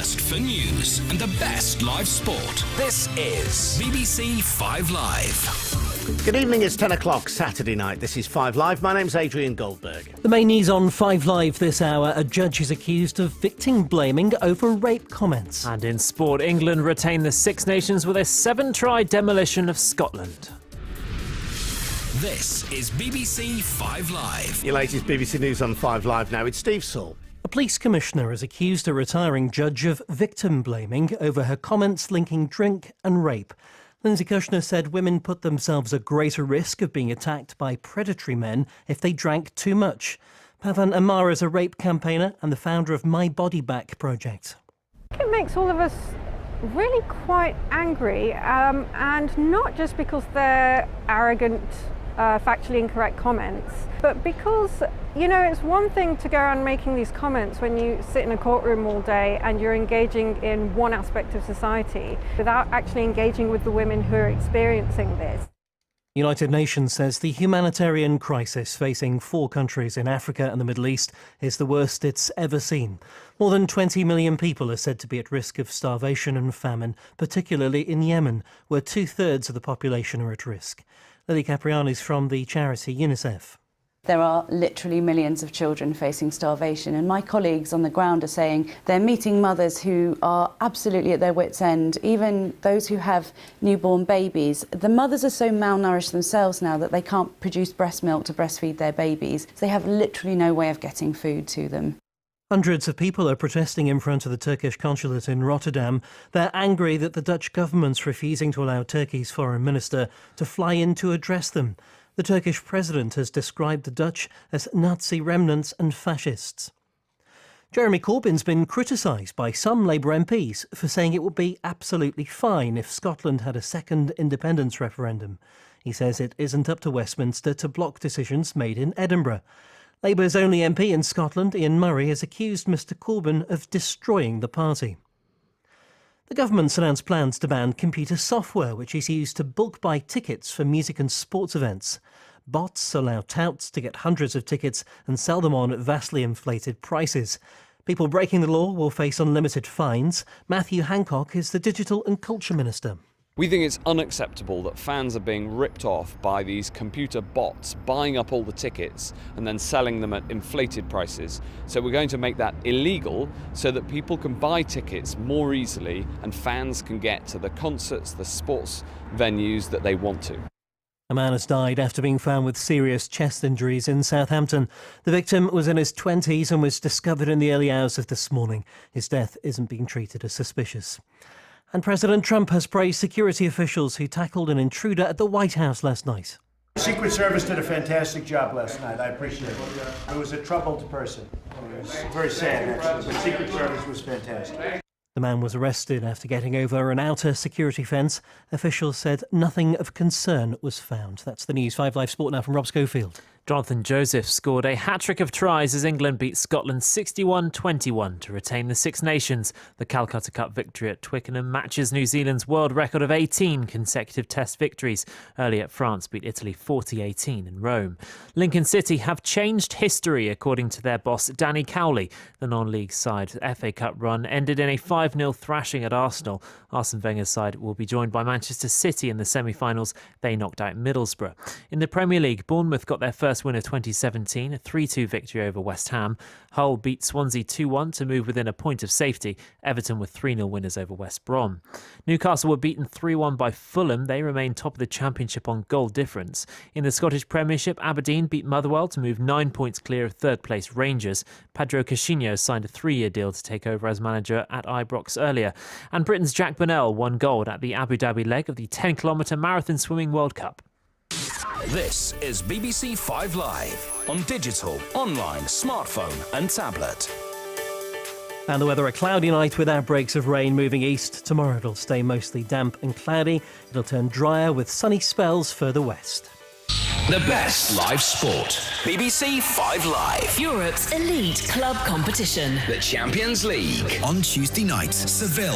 thirst for news and the best live sport. This is BBC 5 Live. Good evening, it's 10 o'clock Saturday night. This is 5 Live. My name's Adrian Goldberg. The main news on 5 Live this hour. A judge is accused of victim blaming over rape comments. And in sport, England retain the Six Nations with a 7-try demolition of Scotland. This is BBC 5 Live. Your latest BBC News on 5 Live now. It's Steve Saul. A police commissioner has accused a retiring judge of victim blaming over her comments linking drink and rape. Lindsay Kushner said women put themselves at greater risk of being attacked by predatory men if they drank too much. Pavan Amar is a rape campaigner and the founder of My Body Back project. It makes all of us really quite angry, and not just because they're arrogant, factually incorrect comments, but because, you know, it's one thing to go around making these comments when you sit in a courtroom all day and you're engaging in one aspect of society without actually engaging with the women who are experiencing this. The United Nations says the humanitarian crisis facing 4 countries in Africa and the Middle East is the worst it's ever seen. More than 20 million people are said to be at risk of starvation and famine, particularly in Yemen, where 2/3 of the population are at risk. Lily Capriani is from the charity UNICEF. There are literally millions of children facing starvation, and my colleagues on the ground are saying they're meeting mothers who are absolutely at their wits' end, even those who have newborn babies. The mothers are so malnourished themselves now that they can't produce breast milk to breastfeed their babies. They have literally no way of getting food to them. Hundreds of people are protesting in front of the Turkish consulate in Rotterdam. They're angry that the Dutch government's refusing to allow Turkey's foreign minister to fly in to address them. The Turkish president has described the Dutch as Nazi remnants and fascists. Jeremy Corbyn's been criticised by some Labour MPs for saying it would be absolutely fine if Scotland had a second independence referendum. He says it isn't up to Westminster to block decisions made in Edinburgh. Labour's only MP in Scotland, Ian Murray, has accused Mr Corbyn of destroying the party. The government's announced plans to ban computer software, which is used to bulk buy tickets for music and sports events. Bots allow touts to get hundreds of tickets and sell them on at vastly inflated prices. People breaking the law will face unlimited fines. Matthew Hancock is the Digital and Culture Minister. We think it's unacceptable that fans are being ripped off by these computer bots buying up all the tickets and then selling them at inflated prices. So we're going to make that illegal so that people can buy tickets more easily and fans can get to the concerts, the sports venues that they want to. A man has died after being found with serious chest injuries in Southampton. The victim was in his 20s and was discovered in the early hours of this morning. His death isn't being treated as suspicious. And President Trump has praised security officials who tackled an intruder at the White House last night. The Secret Service did a fantastic job last night. I appreciate it. It was a troubled person. It was very sad, actually. The Secret Service was fantastic. The man was arrested after getting over an outer security fence. Officials said nothing of concern was found. That's the news. 5 Live Sport now from Rob Schofield. Jonathan Joseph scored a hat-trick of tries as England beat Scotland 61-21 to retain the Six Nations. The Calcutta Cup victory at Twickenham matches New Zealand's world record of 18 consecutive Test victories. Earlier, France beat Italy 40-18 in Rome. Lincoln City have changed history, according to their boss Danny Cowley. The non-league side's FA Cup run ended in a 5-0 thrashing at Arsenal. Arsene Wenger's side will be joined by Manchester City in the semi-finals. They knocked out Middlesbrough. In the Premier League, Bournemouth got their first win of 2017, a 3-2 victory over West Ham. Hull beat Swansea 2-1 to move within a point of safety. Everton were 3-0 winners over West Brom. Newcastle were beaten 3-1 by Fulham. They remain top of the Championship on goal difference. In the Scottish Premiership, Aberdeen beat Motherwell to move 9 points clear of third-place Rangers. Pedro Caixinha signed a 3-year deal to take over as manager at Ibrox earlier. And Britain's Jack Burnell won gold at the Abu Dhabi leg of the 10-kilometre Marathon Swimming World Cup. This is BBC 5 Live on digital, online, smartphone and tablet. And the weather, a cloudy night with outbreaks of rain moving east. Tomorrow it'll stay mostly damp and cloudy. It'll turn drier with sunny spells further west. The best live sport. BBC 5 Live. Europe's elite club competition. The Champions League. On Tuesday night, Seville.